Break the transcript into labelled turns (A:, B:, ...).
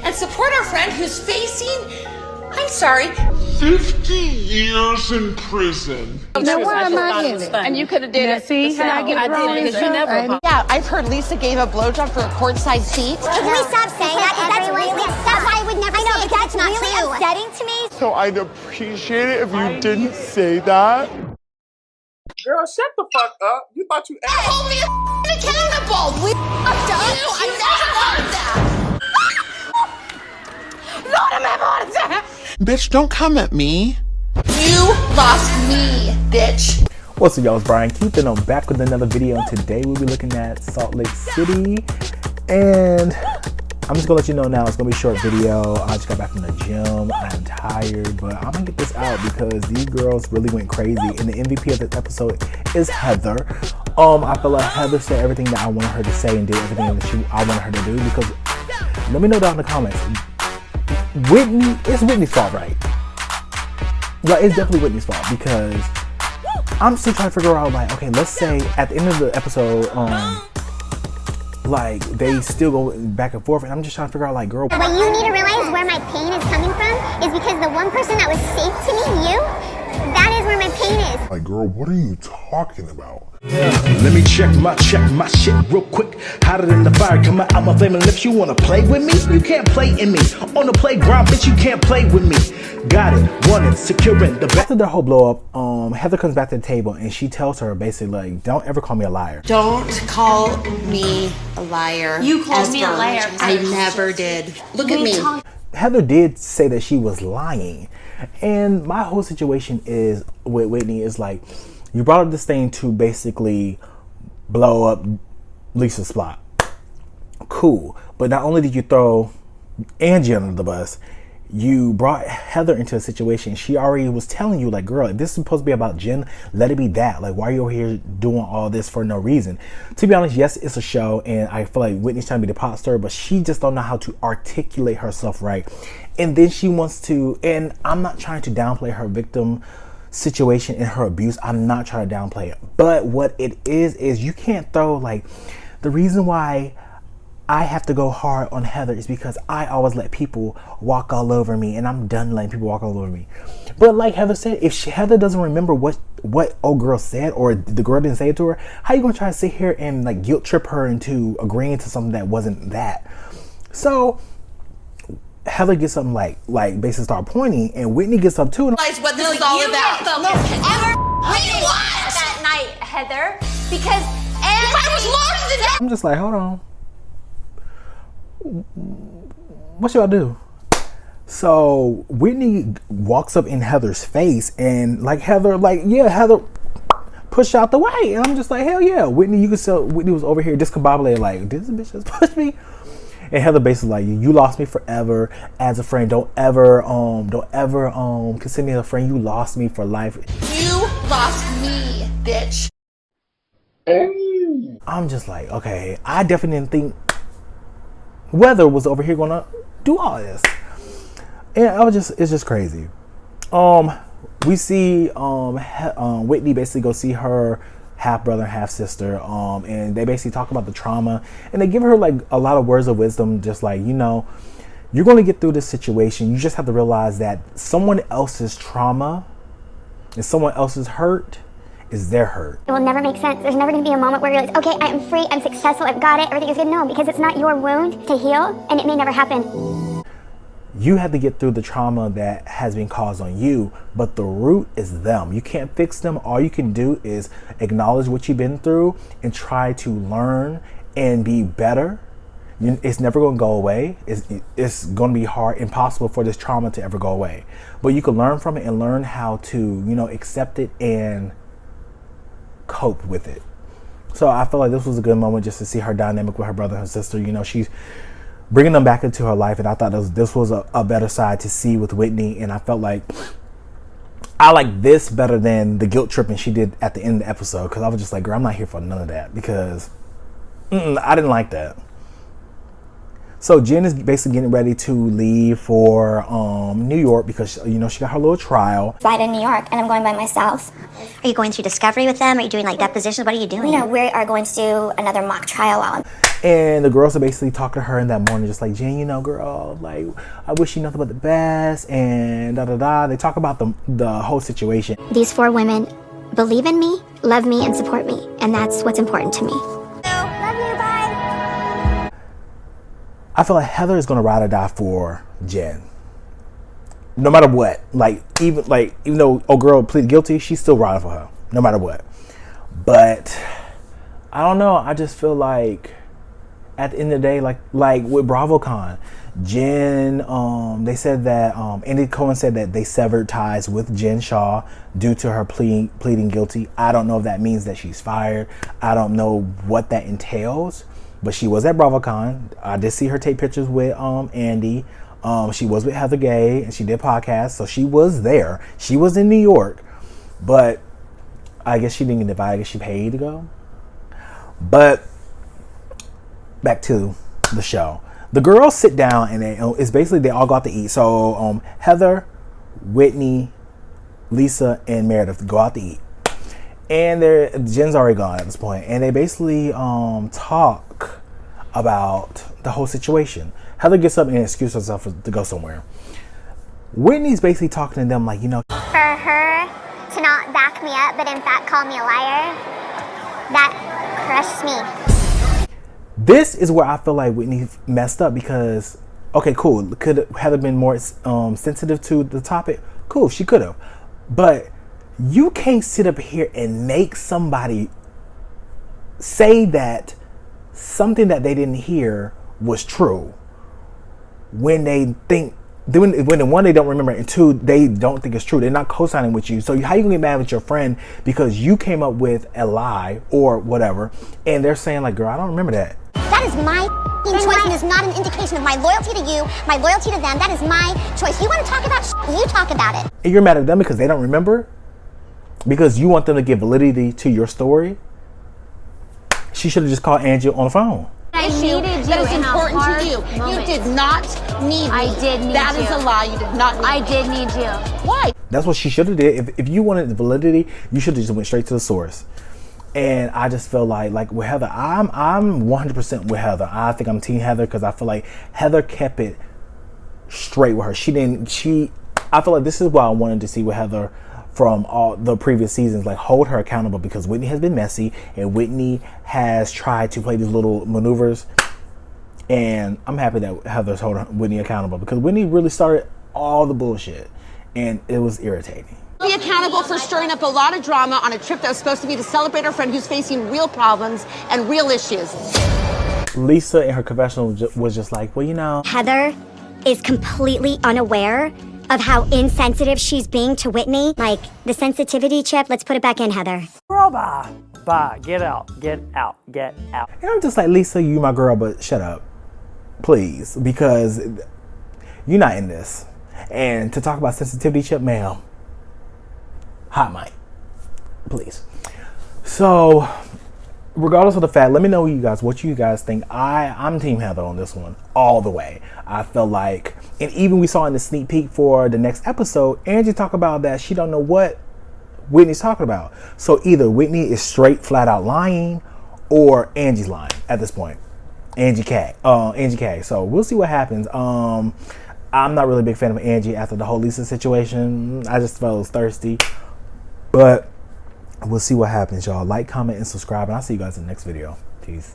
A: and support our friend who's facing, I'm sorry,
B: 50 years in prison.
C: Now why am I in it?
D: And you could have did it.
C: See how I get wrong because you never.
A: yeah, I've heard Lisa gave a blowjob for a courtside seat.
E: Can we stop saying that? That's really, that's why I would never say it, but that's not really upsetting to me.
B: So I'd appreciate it if you didn't say that. Girl, shut the fuck up. You thought you asked.
A: Hold me accountable. We fucked up. I never heard that. Lord, I'm having a heart attack.
B: Bitch, don't come at me.
A: You lost me, bitch.
F: What's up, y'all? It's Brian Keith, and I'm back with another video. And today we'll be looking at Salt Lake City, and I'm just gonna let you know now it's gonna be a short video. I just got back from the gym. I'm tired, but I'm gonna get this out because these girls really went crazy. And the MVP of this episode is Heather. I feel like Heather said everything that I wanted her to say and did everything that I wanted her to do. Because let me know down in the comments. It's Whitney's fault, right? Like, it's definitely Whitney's fault because I'm still trying to figure out, like, okay, let's say at the end of the episode, like, they still go back and forth, and I'm just trying to figure out, like, girl.
E: What you need to realize where my pain is coming from is because the one person that was safe to me, you, that is where my pain is.
G: Like, girl, what are you talking about?
H: Let me check my shit real quick. Hotter than the fire coming out my flaming lips. You wanna play with me? You can't play in me. On the playground, bitch, you can't play with me. Got it, wanted, securing the back.
F: After the whole blow up, Heather comes back to the table and she tells her basically, like, don't ever call me a liar.
A: Don't call me a liar.
D: You called me a liar.
A: I never did. Look at me.
F: Heather did say that she was lying. And my whole situation is with Whitney is like, you brought up this thing to basically blow up Lisa's plot. Cool. But not only did you throw Angie under the bus, you brought Heather into a situation. She already was telling you, like, girl, if this is supposed to be about Jen, let it be that. Like, why are you over here doing all this for no reason? To be honest, yes, it's a show, and I feel like Whitney's trying to be the pot stirrer, but she just don't know how to articulate herself right. And then she wants to, and I'm not trying to downplay her victim situation and her abuse. I'm not trying to downplay it. But what it is you can't throw, like, the reason why I have to go hard on Heather is because I always let people walk all over me, and I'm done letting people walk all over me. But like Heather said, if Heather doesn't remember what old girl said, or the girl didn't say it to her, how you gonna try to sit here and, like, guilt trip her into agreeing to something that wasn't that? So Heather gets something like basically start pointing, and Whitney gets up too. And
A: Realize what this is all about. What you want?
E: That night, Heather, because
A: If I was loaded to death.
F: I'm just like, hold on. What should I do? So Whitney walks up in Heather's face and, like, Heather, like, yeah, Heather pushed out the way. And I'm just like, hell yeah. Whitney, you could tell Whitney was over here discombobulated, like, did this bitch just push me? And Heather basically like, you lost me forever as a friend. Don't ever consider me a friend. You lost me for life.
A: You lost me, bitch.
F: I'm just like, okay, I definitely didn't think Weather was over here gonna do all this. And it's just crazy. We see Whitney basically go see her half brother, half sister, and they basically talk about the trauma, and they give her, like, a lot of words of wisdom, just like, you know, you're going to get through this situation. You just have to realize that someone else's trauma and someone else's hurt is their hurt.
E: it will never make sense. There's never going to be a moment where you're like, okay, I am free, I'm successful, I've got it, everything is good. No, because it's not your wound to heal, and it may never happen.
F: You have to get through the trauma that has been caused on you, but the root is them. You can't fix them. All you can do is acknowledge what you've been through and try to learn and be better. It's never going to go away. It's going to be hard, impossible for this trauma to ever go away. But you can learn from it and learn how to, you know, accept it and cope with it. So I feel like this was a good moment just to see her dynamic with her brother and her sister. You know, she's bringing them back into her life, and I thought this was a better side to see with Whitney, and I felt like I like this better than the guilt tripping she did at the end of the episode, because I was just like, girl, I'm not here for none of that, because I didn't like that. So Jen is basically getting ready to leave for New York because, you know, she got her little trial.
E: Right in New York, and I'm going by myself.
D: Are you going through discovery with them? Are you doing like depositions? What are you doing?
E: You know, we are going to do another mock trial while I'm...
F: And the girls are basically talking to her in that morning, just like, Jen, you know, girl, like, I wish you nothing but the best, and da-da-da. They talk about the whole situation.
E: These 4 women believe in me, love me, and support me, and that's what's important to me. Love you, bye.
F: I feel like Heather is going to ride or die for Jen. No matter what. Even though old girl pleaded guilty, she's still riding for her. No matter what. But, I don't know. I just feel like... At the end of the day, like with BravoCon, Jen, they said that Andy Cohen said that they severed ties with Jen Shaw due to her pleading guilty. I don't know if that means that she's fired. I don't know what that entails, but she was at BravoCon. I did see her take pictures with Andy. She was with Heather Gay, and she did podcasts, so she was there. She was in New York, but I guess she didn't get invited. I guess she paid to go. But back to the show. The girls sit down and it's basically they all go out to eat. So Heather, Whitney, Lisa, and Meredith go out to eat. And Jen's already gone at this point. And they basically talk about the whole situation. Heather gets up and excuses herself to go somewhere. Whitney's basically talking to them like, you know,
E: For her to not back me up, but in fact call me a liar, that crushed me.
F: this is where I feel like Whitney messed up because, okay, cool. Could Heather been more sensitive to the topic? Cool, she could have. But you can't sit up here and make somebody say that something that they didn't hear was true when they think, when one, they don't remember, and 2, they don't think it's true. They're not co-signing with you. So how you gonna get mad with your friend because you came up with a lie or whatever, and they're saying like, girl, I don't remember that.
E: That is my choice and is not an indication of my loyalty to you, my loyalty to them. That is my choice. You want to talk about you talk about it.
F: And you're mad at them because they don't remember? Because you want them to give validity to your story? She should have just called Angie on the phone.
A: I needed you. That is important to you. You did not need me.
C: I did need you.
A: That is a lie. You did not need me.
C: I did need you.
A: Why?
F: That's what she should have did. If you wanted the validity, you should have just went straight to the source. And I just feel like with Heather, I'm 100% with Heather. I think I'm Team Heather because I feel like Heather kept it straight with her. I feel like this is what I wanted to see with Heather from all the previous seasons, like hold her accountable, because Whitney has been messy and Whitney has tried to play these little maneuvers, and I'm happy that Heather's holding Whitney accountable because Whitney really started all the bullshit and it was irritating.
A: Be accountable for stirring up a lot of drama on a trip that was supposed to be to celebrate our friend who's facing real problems and real issues.
F: Lisa in her confessional was just like, well, you know,
E: Heather is completely unaware of how insensitive she's being to Whitney. Like, the sensitivity chip, let's put it back in, Heather.
I: Girl, bye. Bye. Get out. Get out. Get out.
F: And I'm just like, Lisa, you my girl, but shut up. Please. Because you're not in this. And to talk about sensitivity chip, ma'am, hot mic. Please. So, regardless of the fact, let me know what you guys think. I'm Team Heather on this one all the way. I feel like, and even we saw in the sneak peek for the next episode, Angie talk about that she don't know what Whitney's talking about. So either Whitney is straight flat out lying or Angie's lying at this point. Angie K. So we'll see what happens. I'm not really a big fan of Angie after the whole Lisa situation. I just felt thirsty. But we'll see what happens, y'all. Like, comment, and subscribe, and I'll see you guys in the next video. Peace.